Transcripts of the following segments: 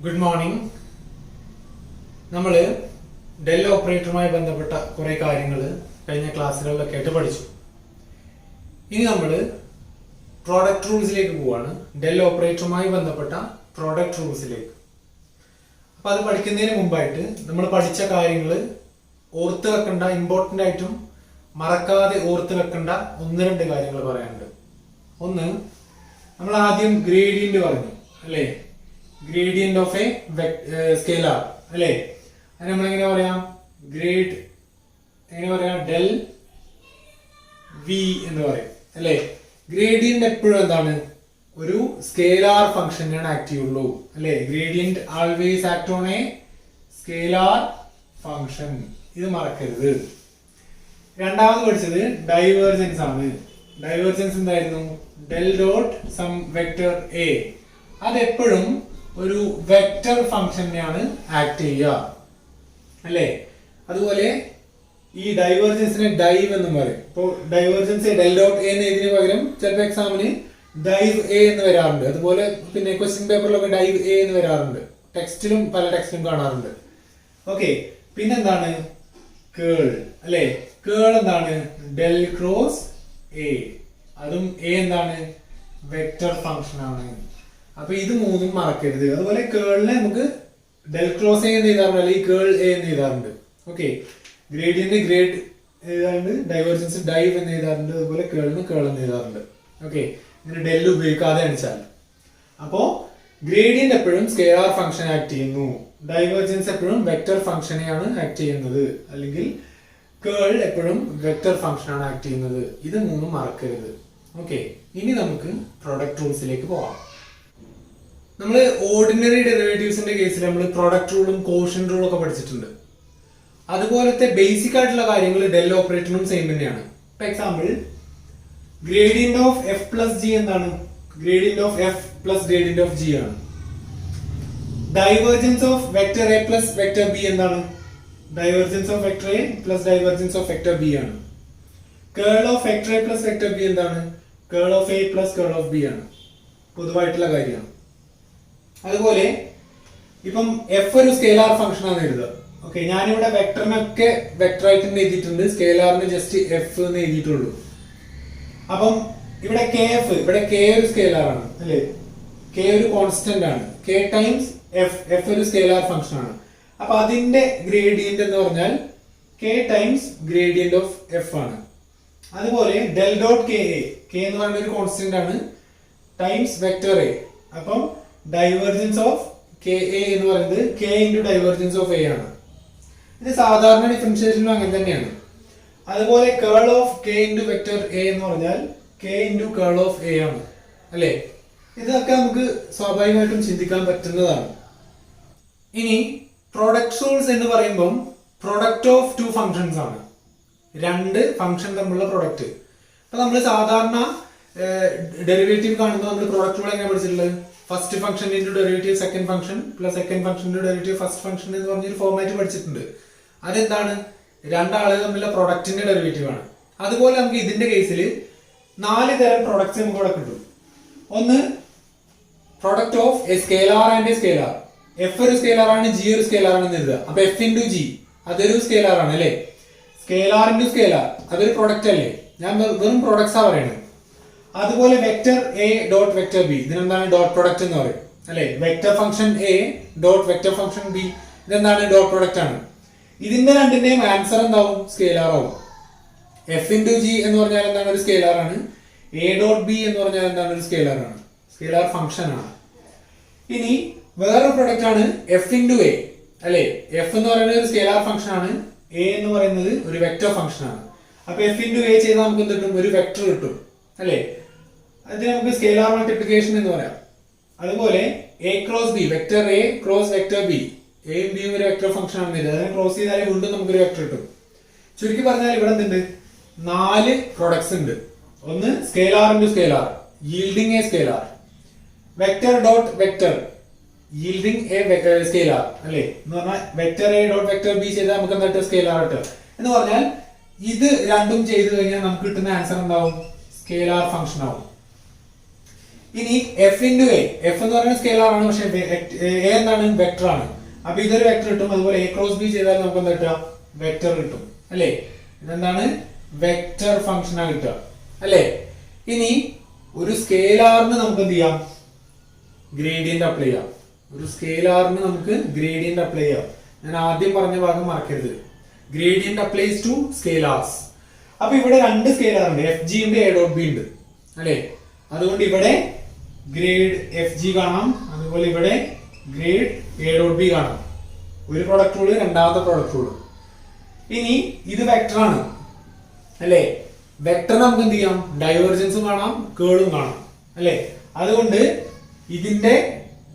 Good morning. നമ്മൾ del ഓപ്പറേറ്ററുമായി ബന്ധപ്പെട്ട കുറെ കാര്യങ്ങൾ കഴിഞ്ഞ ക്ലാസ്സുകളിലൊക്കെ ആയിട്ട് പഠിച്ചു. ഇനി നമ്മൾ പ്രോഡക്റ്റ് റൂൾസിലേക്ക് പോവാണ്. ഡെൽ ഓപ്പറേറ്ററുമായി ബന്ധപ്പെട്ട പ്രോഡക്റ്റ് റൂൾസിലേക്ക്. അപ്പൊ അത് പഠിക്കുന്നതിന് മുമ്പായിട്ട് നമ്മൾ പഠിച്ച കാര്യങ്ങൾ ഓർത്ത് വെക്കേണ്ട, ഇമ്പോർട്ടൻ്റ് ആയിട്ടും മറക്കാതെ ഓർത്ത് വെക്കേണ്ട ഒന്ന് രണ്ട് കാര്യങ്ങൾ പറയാനുണ്ട്. ഒന്ന്, നമ്മൾ ആദ്യം ഗ്രേഡിയന്റ് പറഞ്ഞു അല്ലേ? ഗ്രേഡിയന്റ് ഓഫ് എ സ്കേലാർ അല്ലേ? അത് നമ്മൾ എങ്ങനെ പറയാം? എങ്ങനെ പറയാം? ഡെൽ വി എന്ന് പറയും അല്ലേ? ഗ്രേഡിയന്റ് എപ്പോഴും എന്താണ്? ഒരു സ്കേലാർ ഫംഗ്ഷനാണ് ആക്ട് ചെയ്യുള്ളൂ അല്ലേ? Gradient always act on a scalar function. ഇത് മറക്കരുത്. രണ്ടാമത് പഠിച്ചത് ഡൈവേർജൻസ് ആണ്. ഡൈവേർജൻസ് എന്തായിരുന്നു? Del dot some vector A. അതെപ്പോഴും ഒരു വെക്ടർ ഫംഗ്ഷനെയാണ് ആക്ട് ചെയ്യുക അല്ലേ? അതുപോലെ ഈ ഡൈവേർജൻസിനെ ഡൈവ് എന്നും പറയും. ഇപ്പോൾ ഡൈവേർജൻസ് ഡെൽ ഡോട്ട് എ എന്ന് എഴുതിന് പകരം ചിലപ്പോൾ എക്സാമിന് ഡൈവ് എ എന്ന് വരാറുണ്ട്. അതുപോലെ പിന്നെ ക്വസ്റ്റ്യൻ പേപ്പറിലൊക്കെ ഡൈവ് എ എന്ന് വരാറുണ്ട്. ടെക്സ്റ്റിലും പല ടെക്സ്റ്റിലും കാണാറുണ്ട്. ഓക്കെ, പിന്നെന്താണ്? കേൾ അല്ലേ? കേൾ എന്താണ്? Del cross A. അതും എ എന്താണ്? വെക്ടർ ഫംഗ്ഷൻ ആണ്. അപ്പൊ ഇത് മൂന്നും മറക്കരുത്. അതുപോലെ കേളിനെ നമുക്ക് ഡെൽ ക്രോസ് എ എന്ന് എഴുതാറുണ്ട്, അല്ലെങ്കിൽ കേൾ എ എന്ന് എഴുതാറുണ്ട്. ഓക്കെ, ഗ്രേഡിയന്റ് ഗ്രേഡ് എഴുതാറുണ്ട്, ഡൈവേർജൻസ് ഡൈവ് എന്ന് എഴുതാറുണ്ട്, അതുപോലെ കേളിന് കേൾ എന്ന് എഴുതാറുണ്ട്. ഓക്കെ, ഇങ്ങനെ ഡെൽ ഉപയോഗിക്കാതെ അടിച്ചാൽ. അപ്പോ ഗ്രേഡിയന്റ് എപ്പോഴും സ്കേലാർ ഫംഗ്ഷൻ ആക്ട് ചെയ്യുന്നു, ഡൈവേർജൻസ് എപ്പോഴും വെക്ടർ ഫംഗ്ഷനെയാണ് ആക്ട് ചെയ്യുന്നത്, അല്ലെങ്കിൽ കേൾ എപ്പോഴും വെക്ടർ ഫംഗ്ഷൻ ആണ് ആക്ട് ചെയ്യുന്നത്. ഇത് മൂന്നും മറക്കരുത്. ഓക്കെ, ഇനി നമുക്ക് പ്രൊഡക്റ്റ് റൂൾസിലേക്ക് പോവാം. നമ്മൾ ഓർഡിനറി ഡെറിവേറ്റീവ്സിന്റെ കേസിൽ നമ്മൾ പ്രൊഡക്റ്റ് റൂളും കോഷ്യന്റ് റൂളും ഒക്കെ പഠിച്ചിട്ടുണ്ട്. അതുപോലത്തെ ബേസിക് ആയിട്ടുള്ള കാര്യങ്ങൾ ഡെൽ ഓപ്പറേറ്ററിനും സെയിം തന്നെയാണ്. For example, gradient of F plus G എന്താണ്? Gradient of F plus gradient of G ആണ്. Divergence of vector A plus vector B എന്താണ്? Divergence of vector A plus divergence of vector B ആണ്. Curl of vector A plus vector B എന്താണ്? Curl of A plus curl of B ആണ്. പൊതുവായിട്ടുള്ള കാര്യമാണ്. അതുപോലെ ഇപ്പം F ഒരു scalar function ആണ് എഴുതുക. ഓക്കെ, ഞാനിവിടെ വെക്ടറിനൊക്കെ വെക്ടർ ആയിട്ട് എഴുതിയിട്ടുണ്ട്, സ്കേലാറിന് ജസ്റ്റ് എഫ് എന്ന് എഴുതിയിട്ടുള്ളൂ. അപ്പം ഇവിടെ കെ എഫ്, ഇവിടെ കെ ഒരു സ്കേലാർ ആണ് അല്ലേ? കെ ഒരു കോൺസ്റ്റന്റ് ആണ്. കെ ടൈംസ് എഫ്, എഫ് ഒരു സ്കേലാർ ഫംഗ്ഷൻ ആണ്. അപ്പൊ അതിന്റെ ഗ്രേഡിയന്റ് എന്ന് പറഞ്ഞാൽ K times gradient of F ആണ്. അതുപോലെ del dot K A, K എന്ന് പറയുന്ന ഒരു കോൺസ്റ്റന്റ് ആണ്, ടൈംസ് വെക്ടർ എ. അപ്പം ഡൈവേർജൻസ് ഓഫ് കെ എ എന്ന് പറയുന്നത് K into divergence of A ആണ്. ഇത് സാധാരണ ഡിഫറൻഷിയേഷനിലും അങ്ങനെ തന്നെയാണ്. അതുപോലെ curl of K into vector A എന്ന് പറഞ്ഞാൽ K into curl of A ആണ് അല്ലേ? ഇതൊക്കെ നമുക്ക് സ്വാഭാവികമായിട്ടും ചിന്തിക്കാൻ പറ്റുന്നതാണ്. ഇനി പ്രൊഡക്റ്റ് റൂൾസ് എന്ന് പറയുമ്പം പ്രൊഡക്റ്റ് ഓഫ് ടു ഫംഗ്ഷൻസ് ആണ്. രണ്ട് ഫംഗ്ഷൻ തമ്മിലുള്ള പ്രൊഡക്റ്റ്. അപ്പൊ നമ്മൾ സാധാരണ ഡെറിവേറ്റീവ് കാണുമ്പോൾ നമ്മൾ പ്രൊഡക്റ്റ് റൂൾ എങ്ങനെ പഠിച്ചിട്ടുള്ളത്? First function into derivative second function plus second function into derivative first function എന്ന് പറഞ്ഞൊരു ഫോർമാറ്റ് പഠിച്ചിട്ടുണ്ട്. അതെന്താണ്? രണ്ടാളുകൾ തമ്മിലുള്ള പ്രൊഡക്റ്റിന്റെ ഡെറിവേറ്റീവ് ആണ്. അതുപോലെ നമുക്ക് ഇതിന്റെ കേസിൽ 4 തരം പ്രൊഡക്ട്സ് നമുക്ക് ഇവിടെ കിട്ടും. ഒന്ന്, product of a scalar and a scalar. F ഒരു സ്കേലാർ ആണ്, ജി ഒരു സ്കേലാർ ആണെന്ന് എഴുതുക. അപ്പൊ എഫ് ഇൻറ്റു ജി അതൊരു സ്കേലാർ ആണ് അല്ലേ? സ്കേലാർ ഇൻറ്റു സ്കേലാർ അതൊരു പ്രൊഡക്റ്റ് അല്ലേ? ഞാൻ വെറും പ്രൊഡക്ട്സാ പറയുന്നത്. അതുപോലെ vector A dot vector B, ഇതിനെന്താണ്? ഡോട്ട് പ്രൊഡക്റ്റ് എന്ന് പറയും അല്ലെ? Vector function A dot vector function B, ഇതെന്താണ്? ഡോട്ട് പ്രൊഡക്റ്റ് ആണ്. ഇതിന്റെ രണ്ടിന്റെയും ആൻസർ എന്താവും? സ്കേലാർ ആവും. എഫ് ഇൻറ്റു ജി എന്ന് പറഞ്ഞാൽ എന്താണ്? ഒരു സ്കേലാർ ആണ്. എ ഡോട്ട് ബി എന്ന് പറഞ്ഞാൽ എന്താണ്? ഒരു സ്കേലാർ ആണ്, സ്കേലാർ ഫംഗ്ഷൻ ആണ്. ഇനി വേറൊരു പ്രൊഡക്റ്റ് ആണ് എഫ് ഇൻറ്റു എ അല്ലെ? എഫ് എന്ന് പറയുന്നത് ഒരു സ്കേലാർ ഫംഗ്ഷൻ ആണ്, എ എന്ന് പറയുന്നത് ഒരു വെക്ടർ ഫംഗ്ഷൻ ആണ്. അപ്പൊ എഫ് ഇൻറ്റു എ ചെയ്താൽ നമുക്ക് എന്ത് കിട്ടും? ഒരു വെക്ടർ കിട്ടും അല്ലെ? അതിന് നമുക്ക് സ്കേലാർ മൾട്ടിപ്ലിക്കേഷൻ എന്ന് പറയാം. അതുപോലെ A cross B, vector A cross vector B, എയും ബിയും ഒരു വെക്ടർ ഫംഗ്ഷൻ ആണ്. അതിനെ ക്രോസ് ചെയ്താൽ വീണ്ടും നമുക്കൊരു വെക്ടർ കിട്ടും. ചുരുക്കി പറഞ്ഞാൽ ഇവിടെ എന്തുണ്ട്? 4 പ്രൊഡക്ട്സ് ഉണ്ട്. ഒന്ന് scalar into scalar, yielding A scalar. Vector dot vector, yielding A scalar അല്ലേ? എന്ന് പറഞ്ഞാൽ vector A dot vector B ചെയ്താൽ നമുക്ക് എന്താ സ്കേലാർ കിട്ടുക എന്ന് പറഞ്ഞാൽ ഇത് രണ്ടും ചെയ്തു കഴിഞ്ഞാൽ നമുക്ക് കിട്ടുന്ന ആൻസർ എന്താവും? സ്കേലാർ ഫംഗ്ഷൻ ആവും. ഇനി എഫ് ഇൻറ്റു എ, എഫ് എന്ന് പറയുന്ന സ്കെയിലർ ആണ്, പക്ഷെ എ എന്താണ് വെക്ടർ ആണ്. അപ്പൊ ഇതൊരു വെക്ടർ കിട്ടും. അതുപോലെ എ ക്രോസ് ബി ചെയ്താൽ നമുക്ക് എന്താ കിട്ടുക, വെക്ടർ കിട്ടും അല്ലേ. ഇതെന്താണ്, വെക്ടർ ഫംഗ്ഷൻ ആണ് കിട്ടുക അല്ലേ. ഇനി ഒരു സ്കെയിലാറിന് നമുക്ക് എന്ത് ചെയ്യാം, ഗ്രേഡിയന്റ് അപ്ലൈ ചെയ്യാം. ഒരു സ്കെയിലാറിന് നമുക്ക് ഗ്രേഡിയന്റ് അപ്ലൈ ചെയ്യാം. ഞാൻ ആദ്യം പറഞ്ഞ ഭാഗം മറക്കരുത്. Gradient applies to scalars. അപ്പൊ ഇവിടെ രണ്ട് സ്കെയിലാർ ഉണ്ട്, എഫ് ജി ഉണ്ട്, എ ഡോട്ട് ബി ഉണ്ട് അല്ലെ. അതുകൊണ്ട് ഇവിടെ ഗ്രേഡ് എഫ് ജി കാണാം, അതുപോലെ ഇവിടെ ഗ്രേഡ് എ ഡോട്ട് ബി കാണാം. ഒരു പ്രൊഡക്റ്റ് റൂള്, രണ്ടാമത്തെ പ്രൊഡക്റ്റ് റൂള്. ഇനി ഇത് വെക്ടർ ആണ് അല്ലെ. വെക്ടർ നമുക്ക് എന്ത് ചെയ്യാം, ഡൈവേർജൻസും കാണാം, കേളും കാണാം അല്ലെ. അതുകൊണ്ട് ഇതിന്റെ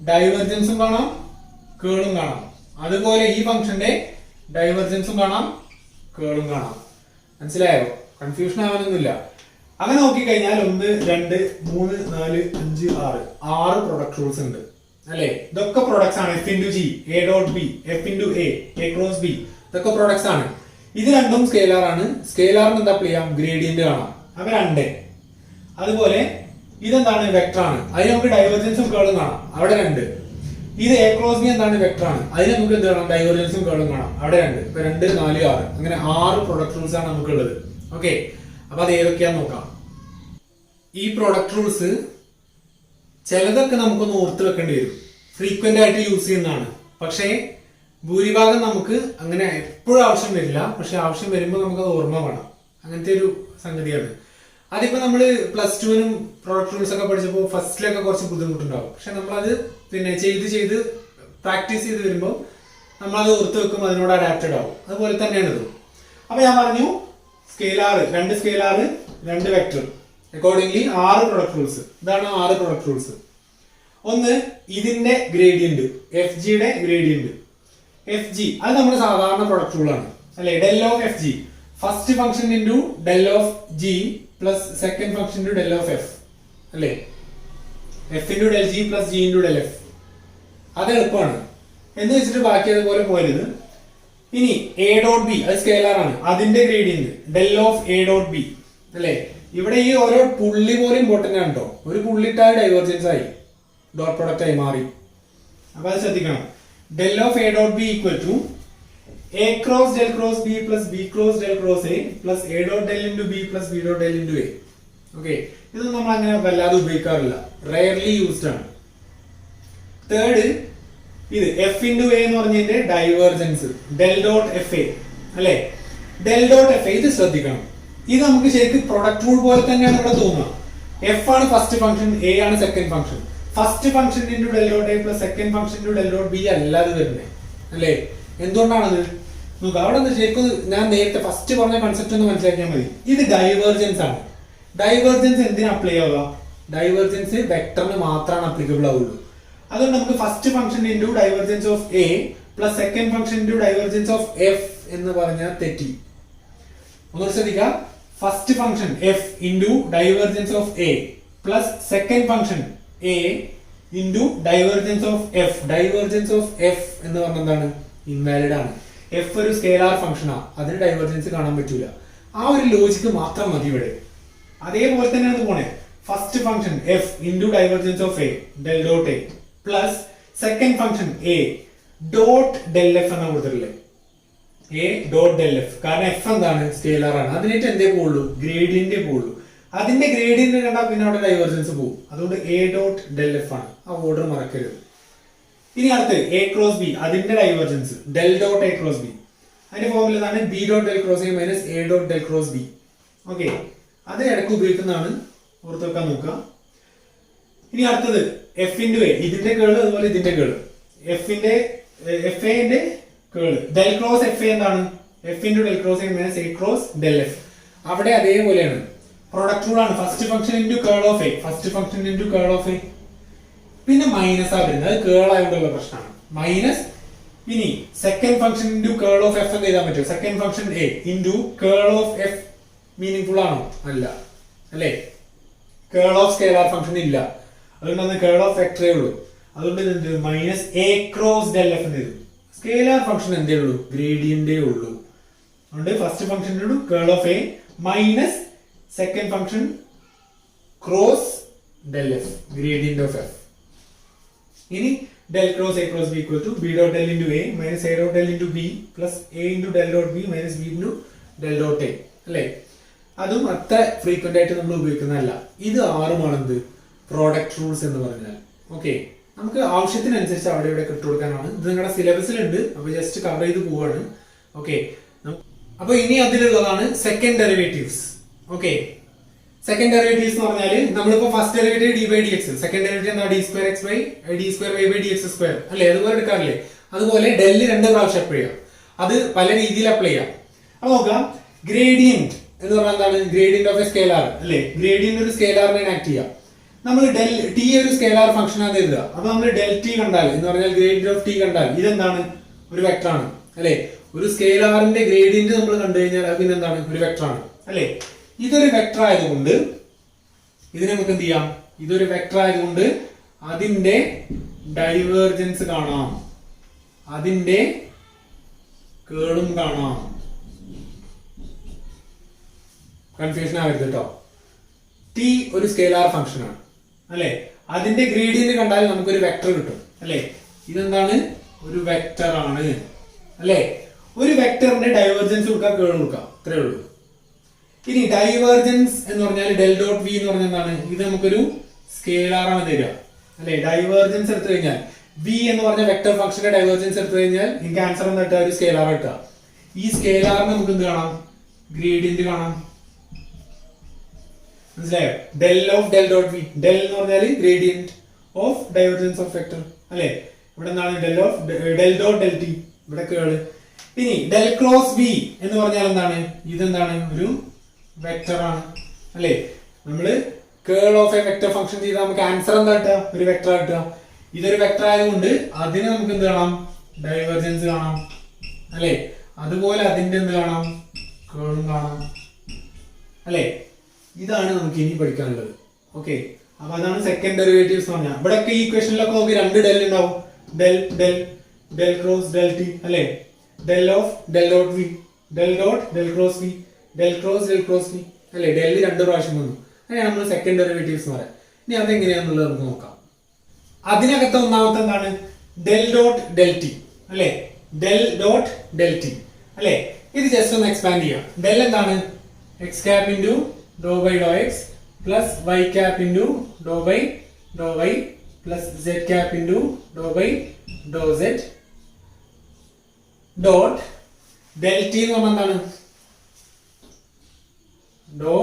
ഡൈവേർജൻസും കാണാം, കേളും കാണാം. അതുപോലെ ഈ ഫംഗ്ഷന്റെ ഡൈവേർജൻസും കാണാം, കേളും കാണാം. മനസ്സിലായോ? കൺഫ്യൂഷൻ ആവാനൊന്നുമില്ല. അങ്ങനെ നോക്കിക്കഴിഞ്ഞാൽ 1 2 3 4 5 6 6 പ്രൊഡക്റ്റ് റൂൾസ് ഉണ്ട് അല്ലെ. ഇതൊക്കെ പ്രൊഡക്ട്സ് ആണ്. F into G, A dot B, F into A cross B, ഇതൊക്കെ പ്രൊഡക്ട്സ് ആണ്. ഇത് രണ്ടും സ്കെയിലാർ ആണ്. സ്കെയിലാറിന് എന്താ അപ്ലൈ ചെയ്യാം, ഗ്രേഡിയന്റ് കാണാം. അപ്പൊ 2. അതുപോലെ ഇതെന്താണ്, വെക്ടർ ആണ്. അതിന് നമുക്ക് ഡൈവേർജൻസും കേളും കാണാം, അവിടെ 2. ഇത് എ ക്രോസ് ബി എന്താണ്, വെക്ടർ ആണ്. അതിന് നമുക്ക് എന്ത് കാണാം, ഡൈവേർജൻസും കേളും കാണാം, അവിടെ 2. ഇപ്പൊ 2 4 6 അങ്ങനെ 6 പ്രൊഡക്റ്റ് റൂൾസ് ആണ് നമുക്കുള്ളത്. ഓക്കെ, അപ്പൊ അത് ഏതൊക്കെയാന്ന് നോക്കാം. ഈ പ്രൊഡക്റ്റ് റൂൾസ് ചിലതൊക്കെ നമുക്കൊന്ന് ഓർത്ത് വെക്കേണ്ടി വരും, ഫ്രീക്വന്റ് ആയിട്ട് യൂസ് ചെയ്യുന്നതാണ്. പക്ഷേ ഭൂരിഭാഗം നമുക്ക് അങ്ങനെ എപ്പോഴും ആവശ്യം വരില്ല. പക്ഷെ ആവശ്യം വരുമ്പോൾ നമുക്ക് അത് ഓർമ്മ വേണം. അങ്ങനത്തെ ഒരു സംഗതിയാണ്. അതിപ്പോ നമ്മള് +2 പ്രൊഡക്റ്റ് റൂൾസ് ഒക്കെ പഠിച്ചപ്പോൾ ഫസ്റ്റിലൊക്കെ കുറച്ച് ബുദ്ധിമുട്ടുണ്ടാവും. പക്ഷെ നമ്മളത് പിന്നെ ചെയ്ത് പ്രാക്ടീസ് ചെയ്ത് വരുമ്പോൾ നമ്മളത് ഓർത്ത് വെക്കും, അതിനോട് അഡാപ്റ്റഡ് ആവും. അതുപോലെ തന്നെയാണ് ഇത്. അപ്പൊ ഞാൻ പറഞ്ഞു, scalar 2 scalar 2 vector, accordingly 6 product rules. ഇതാണ് 6 പ്രൊഡക്റ്റ് റൂൾസ്. ഒന്ന്, ഇതിന്റെ ഗ്രേഡിയന്റ്, എഫ് ജിയുടെ ഗ്രേഡിയന്റ്. എഫ് ജി അത് നമ്മുടെ സാധാരണ പ്രൊഡക്റ്റ് റൂൾ ആണ് അല്ലെ. Del of F G, first function into del of G plus second function into del of F അല്ലെ. F into del G plus G into del F. അത് എളുപ്പമാണ് എന്ന് വെച്ചിട്ട് ബാക്കി അതുപോലെ പോരുത്. ഇനി എ ഡോട്ട് ബി, അത് സ്കെയിലാർ ആണ്. അതിന്റെ gradient del of A dot B അല്ലെ. ഇവിടെ ഈ ഓരോ പുള്ളി പോലെ ഇമ്പോർട്ടന്റ് ആണ് കേട്ടോ. ഒരു പുള്ളിട്ടായ ഡൈവേർജൻസ് ആയി, ഡോട്ട് പ്രൊഡക്റ്റ് ആയി മാറി. അപ്പൊ അത് ശ്രദ്ധിക്കണം. Del of A dot B equal to A cross del cross B plus B cross del cross A plus A dot del into B plus B dot del into A. Okay, ഇതൊന്നും നമ്മൾ അങ്ങനെ വല്ലാതെ ഉപയോഗിക്കാറില്ല, rarely used ആണ്. Third, ഇത് F into A എന്ന് പറഞ്ഞതിന്റെ divergence del dot F A അല്ലെ. ഡെൽ ഡോട്ട് എഫ് എ, ഇത് ശ്രദ്ധിക്കണം. ഇത് നമുക്ക് ശരിക്കും പ്രൊഡക്റ്റ് റൂൾ പോലെ തന്നെയാണ് ഇവിടെ തോന്നുക. എഫ് ആണ് ഫസ്റ്റ് ഫംഗ്ഷൻ, എ ആണ് second function. First function into del dot A plus second function into del dot B അല്ലാതെ വരുന്നത് അല്ലേ. എന്തുകൊണ്ടാണത് നോക്കുക. അവിടെ ശരിക്കും ഞാൻ നേരത്തെ ഫസ്റ്റ് പറഞ്ഞ കൺസെപ്റ്റ് ഒന്ന് മനസ്സിലാക്കിയാൽ മതി. ഇത് ഡൈവേർജൻസ് ആണ്. ഡൈവേർജൻസ് എന്തിനാ അപ്ലൈ ആവുക? ഡൈവേർജൻസ് വെക്ടറിന് മാത്രമാണ് അപ്ലിക്കബിൾ ആവുള്ളൂ. അതുകൊണ്ട് നമുക്ക് first function into divergence of A plus second function into divergence of F എന്ന് പറഞ്ഞാൽ തെറ്റി. ഒന്നുകൂടി ശ്രദ്ധിക്കുക. First function F into divergence of A plus second function A into divergence of F. Divergence of F എന്ന് പറഞ്ഞാൽ എന്താണ്? Invalid ആണ്. F ഒരു സ്കെയിലാർ ഫംഗ്ഷനാ, അതിന് ഡൈവേർജൻസ് കാണാൻ പറ്റൂല. ആ ഒരു ലോജിക്ക് മാത്രം മതി ഇവിടെ. അതേപോലെ തന്നെയാണ് പോണേ. First function F into divergence of A del dot A plus second function A dot del F എന്ന് കൊടുത്തിട്ടില്ലേ, എ ഡോട്ട് ഡെൽ എഫ്. കാരണം എഫ് എന്താണ്? സ്കെയിലാർ ആണ്. അതിനായിട്ട് എന്തേ പോകുള്ളൂ? ഗ്രേഡിയന്റേ പോകുള്ളൂ. അതിന്റെ ഗ്രേഡിയന്റ് കണ്ടാൽ പിന്നെ അവിടെ ഡൈവേർജൻസ് പോകും. അതുകൊണ്ട് എ ഡോട്ട് ഡെൽ എഫ് ആണ്. ആ ഓർഡർ മറക്കരുത്. ഇനി അടുത്ത് എ ക്രോസ് ബി, അതിന്റെ divergence del dot A cross B. അതിന്റെ ഫോർമുല എന്താണ്? B dot del cross A minus A dot del cross B. Okay, അത് ഇടയ്ക്ക് ഉപയോഗിക്കുന്നതാണ്, ഓർത്ത് വെക്കാൻ നോക്കുക. ഇനി അടുത്തത് എഫ് ഇൻറ്റു എ, ഇതിന്റെ കേള് അതുപോലെ ഇതിന്റെ കേള്. എഫ് എന്റെ കേള് ഡെൽ ക്രോസ് എഫ് എ എന്താണ്? F into del cross A minus A cross del F. അവിടെ അതേപോലെയാണ്, പ്രൊഡക്റ്റ് റൂൾ ആണ്. First function into curl of A, first function into curl of A. പിന്നെ minus ആ വരുന്നത്, അത് കേൾ ആയതുകൊണ്ടുള്ള പ്രശ്നമാണ്. മൈനസ്. ഇനി second function into curl of F എന്ന് എഴുതാൻ പറ്റുമോ? Second function A into curl of F meaning full ആണോ? അല്ല അല്ലേ. കേൾ ഓഫ് സ്കെയിലാർ ഫംഗ്ഷൻ ഇല്ല, അതുകൊണ്ട് അന്ന് കേൾ ഓഫ് വെക്ടറേ ഉള്ളൂ. അതുകൊണ്ട് എന്ത്? Minus A cross del F എന്ന് എഴുതും. സ്കെയിലാർ ഫംഗ്ഷൻ എന്തേ ഉള്ളൂ? ഗ്രേഡിയന്റേ ഉള്ളൂ. അതുകൊണ്ട് first function curl of A minus second function cross del f, gradient of f. ഇനി del cross a cross b equal to b dot del into a minus a dot del into b plus a into del dot b minus b into del dot a അല്ലേ? അതും അത്ര frequent ആയിട്ട് നമ്മൾ ഉപയോഗിക്കുന്നതല്ല. ഇത് ആറുമാണെന്ത് product rules എന്ന് പറഞ്ഞാൽ. Okay, നമുക്ക് ആവശ്യത്തിനനുസരിച്ച് അവിടെ ഇവിടെ ഇട്ട് കൊടുക്കാനാണ്. ഇത് നിങ്ങളുടെ സിലബസിലുണ്ട്, അപ്പൊ ജസ്റ്റ് കവർ ചെയ്ത് പോവാണ്. ഓക്കെ, അപ്പൊ ഇനി അതിലുള്ളതാണ് second derivatives. Okay, second derivatives എന്ന് പറഞ്ഞാൽ നമ്മളിപ്പോ first derivative D by D X, second derivative എന്താ D square X by D square Y by D X square അല്ലെ? അതുപോലെ എടുക്കാറില്ലേ? അതുപോലെ ഡെല്ല് രണ്ട് പ്രാവശ്യം അപ്ലൈ ചെയ്യാം. അത് പല രീതിയിൽ അപ്ലൈ ചെയ്യാം. അപ്പൊ നോക്കാം, ഗ്രേഡിയന്റ് എന്ന് പറഞ്ഞാൽ എന്താണ്? ഗ്രേഡിയന്റ് ഓഫ് എ സ്കേലാർ അല്ലെ? ഗ്രേഡിയന്റ് ഒരു സ്കേലാറിനെ ആക്ട് ചെയ്യാം. നമ്മൾ ഡെൽ ടി ഒരു സ്കേലാർ ഫംഗ്ഷൻ ആണ് എഴുതുക. അപ്പൊ നമ്മൾ ഡെൽ ടി കണ്ടാൽ എന്ന് പറഞ്ഞാൽ ഗ്രേഡിയന്റ് ഓഫ് ടി കണ്ടാൽ ഇതെന്താണ്? ഒരു വെക്ടർ ആണ് അല്ലെ? ഒരു സ്കേലാറിന്റെ ഗ്രേഡിയന്റ് നമ്മൾ കണ്ടു കഴിഞ്ഞാൽ അത് പിന്നെ എന്താണ്? ഒരു വെക്ടർ ആണ് അല്ലെ? ഇതൊരു വെക്ടർ ആയതുകൊണ്ട് ഇതിനെ നമുക്ക് എന്ത് ചെയ്യാം? ഇതൊരു വെക്ടർ ആയതുകൊണ്ട് അതിന്റെ ഡൈവേർജൻസ് കാണാം, അതിന്റെ കേളും കാണാം. കൺഫ്യൂഷൻ ആവരുത് കേട്ടോ. ടി ഒരു സ്കേലാർ ഫംഗ്ഷൻ ആണ് അല്ലെ? അതിന്റെ ഗ്രേഡിയന്റ് കണ്ടാൽ നമുക്കൊരു വെക്ടർ കിട്ടും അല്ലെ? ഇതെന്താണ്? ഒരു വെക്ടർ ആണ് അല്ലെ? ഒരു വെക്ടറിന്റെ ഡൈവേർജൻസ് കൊടുക്കാം, കേൾ കൊടുക്കാം, ഇത്രേ ഉള്ളൂ. ഇനി ഡൈവേർജൻസ് എന്ന് പറഞ്ഞാൽ ഡെൽ ഡോട്ട് വി എന്ന് പറഞ്ഞാൽ എന്താണ്? ഇത് നമുക്കൊരു സ്കേലാർ ആണ് തരിക അല്ലെ? ഡൈവേർജൻസ് എടുത്തു കഴിഞ്ഞാൽ വി എന്ന് പറഞ്ഞ വെക്ടർ ഫംഗ്ഷന്റെ ഡൈവേർജൻസ് എടുത്തു കഴിഞ്ഞാൽ എനിക്ക് ആൻസർ എന്താ കിട്ടുക? ഒരു സ്കേലാർ കിട്ടുക. ഈ സ്കേലാറിന് നമുക്ക് എന്ത് കാണാം? ഗ്രേഡിയന്റ് കാണാം. മനസ്സിലായോ? Del of del dot V, del എന്ന് പറഞ്ഞാൽ gradient of divergence of vector അല്ലെ? ഇവിടെ എന്താണ്? Del of del dot del T, ഇവിടെ കേള്. ഇനി ഡെൽ ക്രോസ് വി എന്ന് പറഞ്ഞാൽ എന്താണ്? ഇതെന്താണ്? ഒരു വെക്ടർ ആണ് അല്ലെ? നമ്മള് കേൾ ഓഫ് എ വെക്ടർ ഫംഗ്ഷൻ ചെയ്താൽ നമുക്ക് ആൻസർ എന്താ കിട്ടുക? ഒരു വെക്ടർ കിട്ടുക. ഇതൊരു വെക്ടർ ആയതുകൊണ്ട് അതിന് നമുക്ക് എന്ത് കാണാം? ഡൈവേർജൻസ് കാണാം അല്ലെ? അതുപോലെ അതിന്റെ എന്ത് കാണാം? കേളും കാണാം അല്ലെ? ഇതാണ് നമുക്ക് ഇനി പഠിക്കാനുള്ളത്. ഓക്കെ, അപ്പൊ അതാണ് സെക്കൻഡ് ഡെറിവേറ്റീവ്സ് എന്ന് പറഞ്ഞാൽ. ഇവിടെ ഈ ഇക്വേഷനിലൊക്കെ നോക്കി രണ്ട് ഡെൽ ഉണ്ടാവും. Del del del cross del T അല്ലെ? Del of del dot V, del dot del cross V, del cross V അല്ലെ? ഡെൽ രണ്ട് പ്രാവശ്യം വന്നു. അങ്ങനെയാണ് നമ്മൾ സെക്കൻഡ് ഡെറിവേറ്റീവ്സ് എന്ന് പറയാം. ഇനി അതെങ്ങനെയാണെന്നുള്ളത് നമുക്ക് നോക്കാം. അതിനകത്ത് ഒന്നാമത്തെ എന്താണ്? ഡെൽ ഡോട്ട് ഡെൽ ടി അല്ലെ? ഡെൽ ഡോട്ട് ഡെൽ ടി അല്ലെ? ഇത് ജസ്റ്റ് ഒന്ന് എക്സ്പാൻഡ് ചെയ്യാം. ഡെൽ എന്താണ്? X cap into doh by Dr X plus Y cap into doh by Dr Y plus Z cap into doh by Dr Z dot del T എന്ന് പറഞ്ഞാൽ എന്താണ്? Doh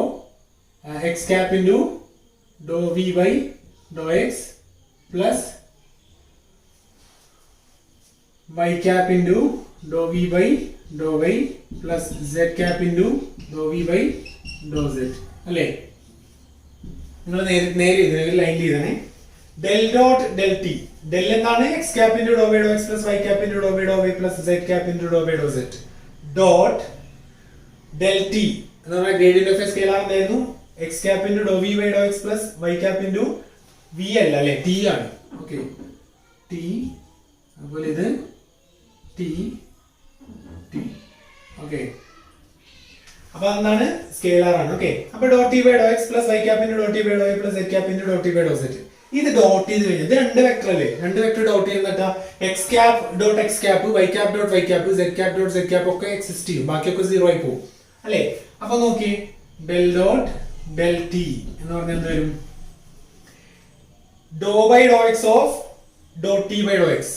X cap into doh V by Dr X plus y cap into dou v by dou y plus z cap into dou v by dou z അല്ലേ? നിങ്ങൾ നേരെ line ചെയ്തേ. Del dot del T, del എന്താണ്? X cap into doh by Dr X plus Y cap into doh by Dr Y plus Z cap into doh by Dr Z dot del T എന്ന് പറഞ്ഞാൽ gradient of a scalar എന്തായിരുന്നു? X cap into doh V by Dr X plus Y cap into V അല്ല അല്ലെ? T ആണ്. Okay, T. അതുപോലെ ഇത് T T. Okay, അപ്പൊ എന്താണ്? സ്കേലാർ ആണ്. ഓക്കെ, അപ്പൊ dot T by Dr X plus Y cap into dot T by Dr Y plus Z cap into dot T by Dr Z. ഇത് dot ചെയ്ത് കഴിഞ്ഞാൽ ഇത് രണ്ട് വെക്ടർ അല്ലേ? രണ്ട് വെക്ടർ ഡോട്ട് ചെയ്യുന്നിട്ടാ X cap dot X cap Y cap dot Y cap Z cap dot Z cap ഒക്കെ exist ചെയ്യും, ബാക്കിയൊക്കെ സീറോ ആയി പോകും അല്ലേ? അപ്പൊ നോക്കി, ഡെൽ ഡോട്ട് ഡെൽ ടി എന്ന് പറഞ്ഞാൽ എന്ത് വരും? Doh by Dr X of dot T by Dr X,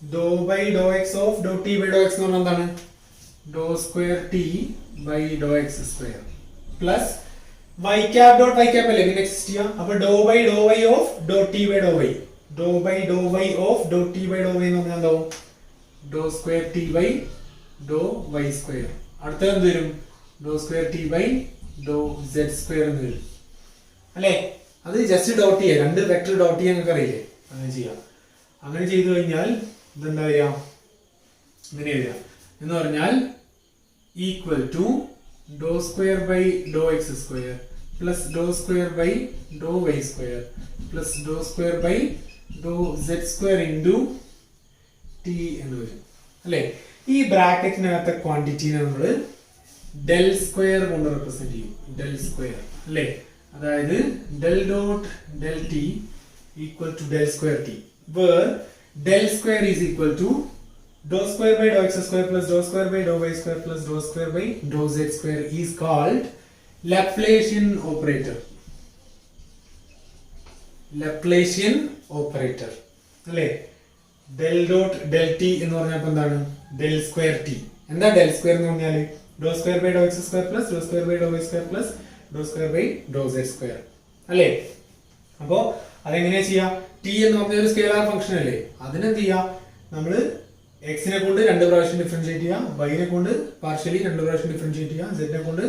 doh by Dr X of dot T by Dr X എന്ന് പറഞ്ഞാൽ എന്താണ്? Doh square T by Dr X square plus Y cap dot Y cap അല്ലേ പിന്നെ exist ചെയ്യാം. അപ്പൊ doh by Dr Y of dot T by Dr Y, doh by Dr Y of dot T by Dr Y എന്ന് പറഞ്ഞാൽ എന്താവും? Doh square T by Dr Y square. അടുത്തത് എന്ത് വരും? Doh square T by Dr Z square എന്ന് വരും അല്ലേ? അത് ജസ്റ്റ് ഡോട്ട് ചെയ്യാം, രണ്ട് വെക്ടർ ഡോട്ട് ചെയ്യാൻ നിങ്ങൾക്ക് അറിയില്ലേ? അങ്ങനെ ചെയ്യാം. അങ്ങനെ ചെയ്തു കഴിഞ്ഞാൽ ഇതെന്താ വരിക? ഇങ്ങനെ വരിക എന്ന് പറഞ്ഞാൽ equal to doe square by Dr X square plus doe square by Dr Y square plus doe square by Dr Z square into T എന്ന് വരും അല്ലേ? ഈ ബ്രാക്കറ്റിനകത്തെ ക്വാണ്ടിറ്റിനെ നമ്മൾ ഡെൽ സ്ക്വയർ കൊണ്ട് റെപ്രസെന്റ് ചെയ്യും. ഡെൽ സ്ക്വയർ അല്ലേ? അതായത് del dot del t equal to del square t, where del square is equal to dou square by dou x square plus dou square by dou y square plus dou square by dou z square is called Laplacian operator. Laplacian operator അല്ലേ? del dot del t എന്ന് പറഞ്ഞപ്പോൾ എന്താണ്? del square t. എന്താ del square എന്ന് പറഞ്ഞാൽ dou square by dou x square plus dou square by dou y square plus dou square by dou z square അല്ലേ? അപ്പോൾ അതെങ്ങനെയാ ചെയ്യാ? t എന്ന് പറഞ്ഞ ഒരു സ്കേലാർ ഫംഗ്ഷൻ അല്ലേ? അതിനെന്ത് ചെയ്യാ? നമ്മൾ x നെ കൊണ്ട് 2 പ്രാവശ്യം ഡിഫറൻഷിയേറ്റ് ചെയ്യാം, y നെ കൊണ്ട് പാർഷ്യലി 2 പ്രാവശ്യം ഡിഫറൻഷിയേറ്റ് ചെയ്യാം, z നെ കൊണ്ട്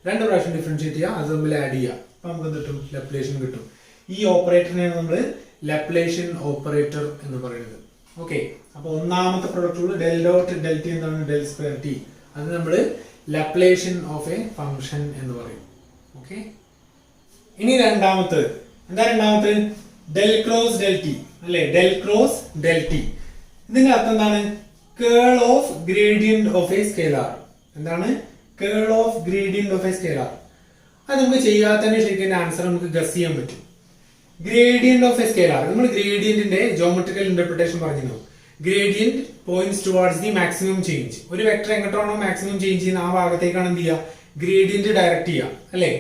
2 പ്രാവശ്യം ഡിഫറൻഷിയേറ്റ് ചെയ്യാം, അത് തമ്മിൽ ആഡ് ചെയ്യാം. അപ്പോൾ നമുക്ക് കിട്ടും ലാപ്ലേഷ്യൻ കിട്ടും. ഈ ഓപ്പറേറ്ററിനെയാണ് നമ്മൾ ലാപ്ലേഷ്യൻ ഓപ്പറേറ്റർ എന്ന് പറയുന്നത്. ഓക്കെ, അപ്പോൾ ഒന്നാമത്തെ product rule del dot del t എന്താണ്? del square t. അത് നമ്മൾ ലാപ്ലേഷ്യൻ ഓഫ് എ ഫംഗ്ഷൻ എന്ന് പറയും. ഓക്കെ, ഇനി രണ്ടാമത്തെ എന്താ? രണ്ടാമത്തെ del cross del t അല്ലേ? del cross del t ഇതിന്റെ അർത്ഥം എന്താണ്? Curl of gradient of a scalar. എന്താണ്? Curl of gradient of a scalar. അത് നമുക്ക് ചെയ്യാതെ തന്നെ ശരിക്കും ആൻസർ നമുക്ക് ഗസ് ചെയ്യാൻ പറ്റും. ഗ്രേഡിയന്റ് ഓഫ് എ സ്കേലാർ, നമ്മൾ ഗ്രേഡിയന്റിന്റെ ജോമെട്രിക്കൽ ഇന്റർപ്രിട്ടേഷൻ പറഞ്ഞിരുന്നു. Gradient points towards the maximum change. ഒരു വെക്ടർ എങ്ങോട്ടാണോ മാക്സിമം ചേഞ്ച് ചെയ്യുന്ന ആ ഭാഗത്തേക്കാണ് എന്ത് ചെയ്യുക? ഗ്രേഡിയന്റ് ഡയറക്റ്റ് ചെയ്യുക അല്ലേ?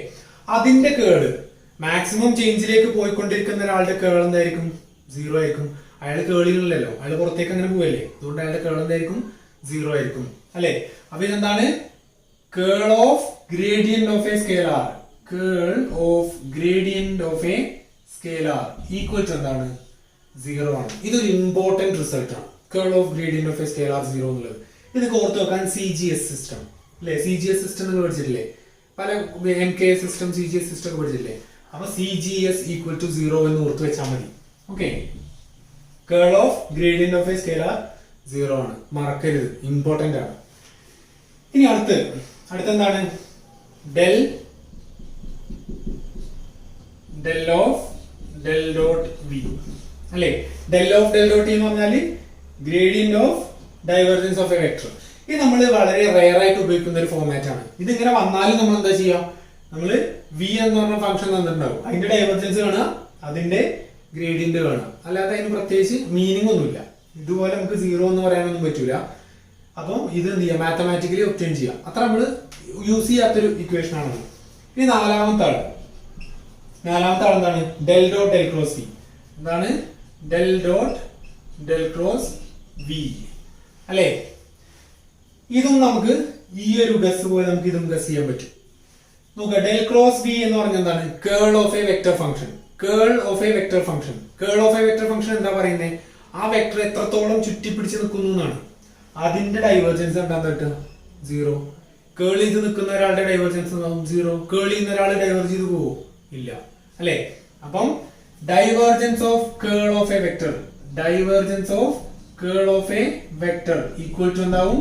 അതിന്റെ കേള് മാക്സിമം ചേഞ്ചിലേക്ക് പോയിക്കൊണ്ടിരിക്കുന്ന ഒരാളുടെ കേൾ എന്തായിരിക്കും? 0 ആയിരിക്കും. അയാൾ കേളില്ലല്ലോ, അയാൾ പുറത്തേക്ക് അങ്ങനെ പോവല്ലേ, അതുകൊണ്ട് അയാളുടെ കേൾ എന്തായിരിക്കും? 0 ആയിരിക്കും അല്ലെ? അപ്പൊ ഇതെന്താണ്? Curl of gradient of a scalar. Curl of gradient of a scalar equal to എന്താണ്? 0 ആണ്. ഇതൊരു ഇമ്പോർട്ടന്റ് റിസൾട്ട് ആണ്, curl of gradient of a scalar 0 എന്നുള്ളത്. ഇത് ഓർത്ത് വെക്കാൻ CGS സിസ്റ്റം അല്ലെ? CGS സിസ്റ്റം എന്ന് പഠിച്ചിട്ടില്ലേ? പല MK സിസ്റ്റം, CGS സിസ്റ്റം ഒക്കെ പഠിച്ചിട്ടില്ലേ? അപ്പൊ CGS ഈക്വൽ ടു 0 എന്ന് ഓർത്ത് വെച്ചാൽ മതി. Okay, curl of gradient of a scalar 0 ആണ്, മറക്കരുത്, ഇമ്പോർട്ടന്റ് ആണ്. ഇനി അടുത്തെന്താണ്? del of del dot v അല്ലേ? del ഓഫ് del dot എന്ന് പറഞ്ഞാൽ gradient of divergence of a vector. ഇത് നമ്മൾ വളരെ റെയർ ആയിട്ട് ഉപയോഗിക്കുന്ന ഒരു ഫോർമാറ്റ് ആണ്. ഇതിങ്ങനെ വന്നാലും നമ്മൾ എന്താ ചെയ്യാം? നമ്മൾ v എന്ന് പറഞ്ഞ ഫംഗ്ഷൻ തന്നിട്ടുണ്ടാവും, അതിന്റെ ഡൈവർജൻസ് കാണുക, അതിന്റെ ഗ്രേഡിയന്റ് കാണുക, അല്ലാതെ അതിന് പ്രത്യേകിച്ച് മീനിങ് ഒന്നുമില്ല. ഇതുപോലെ നമുക്ക് 0 എന്ന് പറയാനൊന്നും പറ്റൂല. അപ്പം ഇത് എന്ത് ചെയ്യാം? മാത്തമാറ്റിക്കലി ഒബ്റ്റെയിൻ ചെയ്യാം. അത്ര നമ്മൾ യൂസ് ചെയ്യാത്തൊരു ഇക്വേഷൻ ആണ്. ഇനി നാലാമത്തെ ആൾ എന്താണ്? del dot del cross v. എന്താണ്? del dot del cross v അല്ലേ? ഇതും നമുക്ക് ഈ ഒരു ഗസ് പോലെ നമുക്ക് ഇതും ഗസ് ചെയ്യാൻ പറ്റും. നോക്കുക, del cross v എന്ന് പറഞ്ഞാൽ എന്താണ്? Curl of a vector function. Curl of a vector function. Curl of a vector function എന്താ പറയുന്നത്? ആ വെക്ടർ എത്രത്തോളം ചുറ്റിപ്പിടിച്ച് നിൽക്കുന്നു എന്നാണ്. അതിന്റെ ഡൈവേർജൻസ് എന്താന്ന് കിട്ടുക? 0. കേൾ ചെയ്ത് നിൽക്കുന്ന ഒരാളുടെ ഡൈവേർജൻസ് 0. കേൾ ചെയ്യുന്ന ഒരാൾ ഡൈവേർജ് ചെയ്ത് പോവോ? ഇല്ല അല്ലെ? അപ്പം divergence of curl of a vector, divergence of curl of a vector equal to എന്താവും?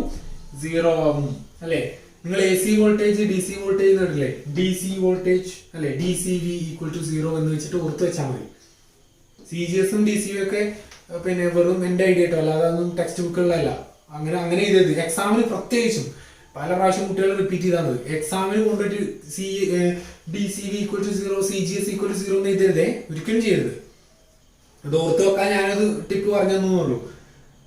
0 ആവും അല്ലെ? നിങ്ങൾ AC വോൾട്ടേജ് DC വോൾട്ടേജ് കേട്ടില്ലേ? DC വോൾട്ടേജ് അല്ലെ? DCV ഈക്വൽ ടു 0 എന്ന് വെച്ചിട്ട് ഓർത്ത് വെച്ചാൽ മതി. CGSഉം DCV ഒക്കെ പിന്നെ വെറും എന്റെ ഐഡിയ കേട്ടോ, അല്ലാതെ അതൊന്നും ടെക്സ്റ്റ് ബുക്കുകളിലല്ല. അങ്ങനെ ചെയ്തത് എക്സാമിന് പ്രത്യേകിച്ചും പല പ്രാവശ്യം കുട്ടികൾ റിപ്പീറ്റ് ചെയ്താണ്. എക്സാമിന് കൊണ്ടുപോയിട്ട് DCV equal to 0, CGS equal to 0 എന്ന് എഴുതരുതേ, ഒരിക്കലും ചെയ്യരുത്. അത് ഓർത്ത് വെക്കാൻ ഞാനത് ടിപ്പ് പറഞ്ഞെന്നുള്ളൂ.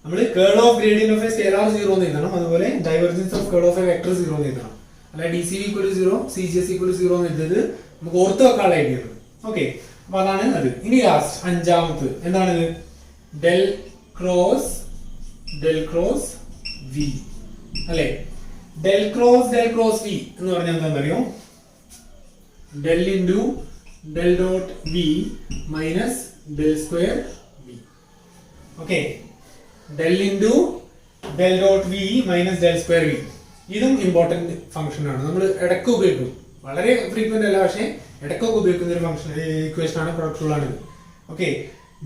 നമ്മൾ curl of gradient of a scalar 0 എന്ന് എഴുതണം, അതുപോലെ divergence of curl of a vector 0 എന്ന് എഴുതണം. അല്ല DCV equal to 0, CGS equal to 0 എന്ന് എഴുതരുത്. നമുക്ക് ഓർത്ത് വെക്കാനുള്ള ഐഡിയ ആണ്. ഓക്കെ, അപ്പൊ അതാണ് അത്. ഇനി ലാസ്റ്റ് അഞ്ചാമത് എന്താണിത്? del cross v അല്ലെ? del cross v എന്ന് പറഞ്ഞാൽ എന്താണെന്നറിയോ? del into del dot v minus del square v. Okay, del into del dot v minus del square v. ഇതും ഇമ്പോർട്ടന്റ് ഫംഗ്ഷൻ ആണ്, നമ്മൾ ഇടയ്ക്ക് ഉപയോഗിക്കും. വളരെ ഫ്രീക്വന്റ് അല്ല, പക്ഷേ ഇടയ്ക്കൊക്കെ ഉപയോഗിക്കുന്ന ഒരു ഫംഗ്ഷൻ ഇക്വേഷൻ ആണ്, പ്രൊഡക്റ്റ് റൂൾ ആണ്. Okay,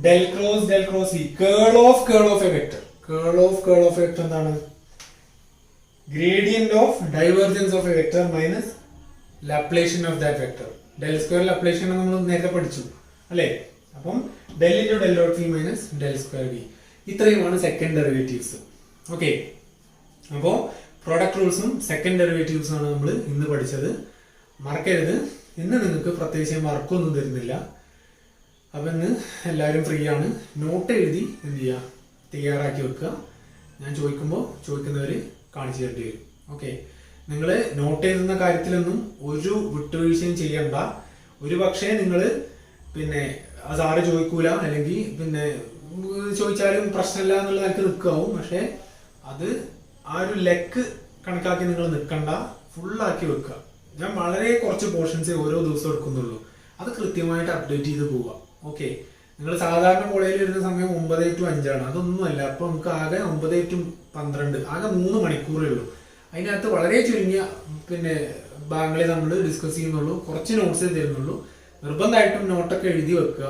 del cross v, curl of a vector. Curl of a vector എന്താണ്? Gradient of divergence of a vector minus Laplacian of that vector. Del square Laplacian നമ്മൾ നേരത്തെ പഠിച്ചു അല്ലേ? അപ്പം del into del dot v minus del square v. ഇത്രയുമാണ് second derivatives. Okay, അപ്പോൾ product റൂൾസും second ഡെറിവേറ്റീവ്സും ആണ് നമ്മൾ ഇന്ന് പഠിച്ചത്. മറക്കരുത്, ഇന്ന് നിങ്ങൾക്ക് പ്രത്യേകിച്ച് വർക്കൊന്നും തരുന്നില്ല. അപ്പം ഇന്ന് എല്ലാവരും ഫ്രീ ആണ്. നോട്ട് എഴുതി എന്ത് ചെയ്യുക, തയ്യാറാക്കി വെക്കുക. ഞാൻ ചോദിക്കുമ്പോൾ ചോദിക്കുന്നവർ കാണിച്ചു തരേണ്ടി വരും. ഓക്കെ, നിങ്ങൾ നോട്ട് എഴുതുന്ന കാര്യത്തിലൊന്നും ഒരു വിട്ടുവീഴ്ചയും ചെയ്യണ്ട. ഒരു പക്ഷേ നിങ്ങൾ പിന്നെ സാറ് ചോദിക്കൂല, അല്ലെങ്കിൽ പിന്നെ ചോദിച്ചാലും പ്രശ്നമില്ല എന്നുള്ള നിലക്ക് നിൽക്കാവും. പക്ഷെ അത് ആ ഒരു ലെക്ക് കണക്കാക്കി നിങ്ങൾ നിൽക്കണ്ട, ഫുള്ളാക്കി വെക്കുക. ഞാൻ വളരെ കുറച്ച് പോർഷൻസേ ഓരോ ദിവസം എടുക്കുന്നുള്ളൂ. അത് കൃത്യമായിട്ട് അപ്ഡേറ്റ് ചെയ്ത് പോവുക. ഓക്കെ, നിങ്ങൾ സാധാരണ കോളേജിൽ വരുന്ന സമയം 9 to 5 ആണ്. അതൊന്നുമല്ല. അപ്പൊ നമുക്ക് ആകെ 9 to 12, ആകെ 3 മണിക്കൂറേ ഉള്ളൂ. അതിനകത്ത് വളരെ ചുരുങ്ങിയ പിന്നെ ഭാഗങ്ങളെ നമ്മൾ ഡിസ്കസ് ചെയ്യുന്നുള്ളൂ, കുറച്ച് നോട്ട്സേ തരുന്നുള്ളൂ. നിർബന്ധമായിട്ടും നോട്ടൊക്കെ എഴുതി വെക്കുക.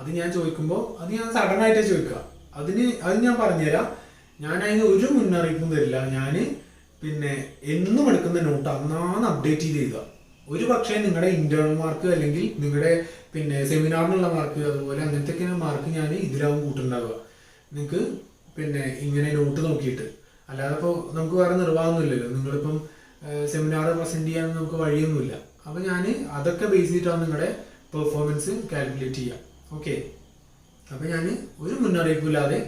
അത് ഞാൻ ചോദിക്കുമ്പോൾ അത് ഞാൻ സഡൻ ആയിട്ടേ ചോദിക്കുക. അത് ഞാൻ പറഞ്ഞുതരാം. ഞാൻ അതിന് ഒരു മുന്നറിയിപ്പും തരില്ല. ഞാൻ പിന്നെ എന്നും എടുക്കുന്ന നോട്ട് അന്നാണ് അപ്ഡേറ്റ് ചെയ്ത് എഴുതുക. ഒരു പക്ഷേ നിങ്ങളുടെ ഇന്റേണൽ മാർക്ക് അല്ലെങ്കിൽ നിങ്ങളുടെ പിന്നെ സെമിനാറിനുള്ള മാർക്ക്, അതുപോലെ അങ്ങനത്തെ മാർക്ക് ഞാൻ ഇതിലാവും കൂട്ടുണ്ടാവുക നിങ്ങൾക്ക് പിന്നെ ഇങ്ങനെ നോട്ട് നോക്കിയിട്ട്. അല്ലാതെ ഇപ്പോൾ നമുക്ക് വേറെ നിർവാഹമൊന്നുമില്ലല്ലോ. നിങ്ങളിപ്പം സെമിനാർ പ്രസന്റ് ചെയ്യാൻ നമുക്ക് വഴിയൊന്നുമില്ല. അപ്പം ഞാൻ അതൊക്കെ ബേസ് ചെയ്തിട്ടാണ് നിങ്ങളുടെ പെർഫോമൻസ് കാൽക്കുലേറ്റ് ചെയ്യുക. ഓക്കെ, അപ്പം ഞാൻ ഒരു മുന്നറിയിപ്പില്ലാതെ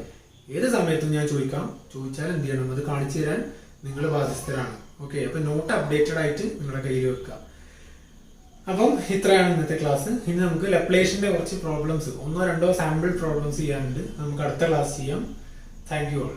ഏത് സമയത്തും ഞാൻ ചോദിച്ചാൽ എന്ത് ചെയ്യണം, അത് കാണിച്ചു തരാൻ നിങ്ങൾ ബാധ്യസ്ഥരാണ്. ഓക്കെ, അപ്പം നോട്ട് അപ്ഡേറ്റഡ് ആയിട്ട് നിങ്ങളുടെ കയ്യിൽ വെക്കുക. അപ്പം ഇത്രയാണ് ഇന്നത്തെ ക്ലാസ്. ഇനി നമുക്ക് ലപ്ലേഷന്റെ കുറച്ച് പ്രോബ്ലംസ്, 1 or 2 സാമ്പിൾ പ്രോബ്ലംസ് ചെയ്യാനുണ്ട്. നമുക്ക് അടുത്ത ക്ലാസ് ചെയ്യാം. Thank you all.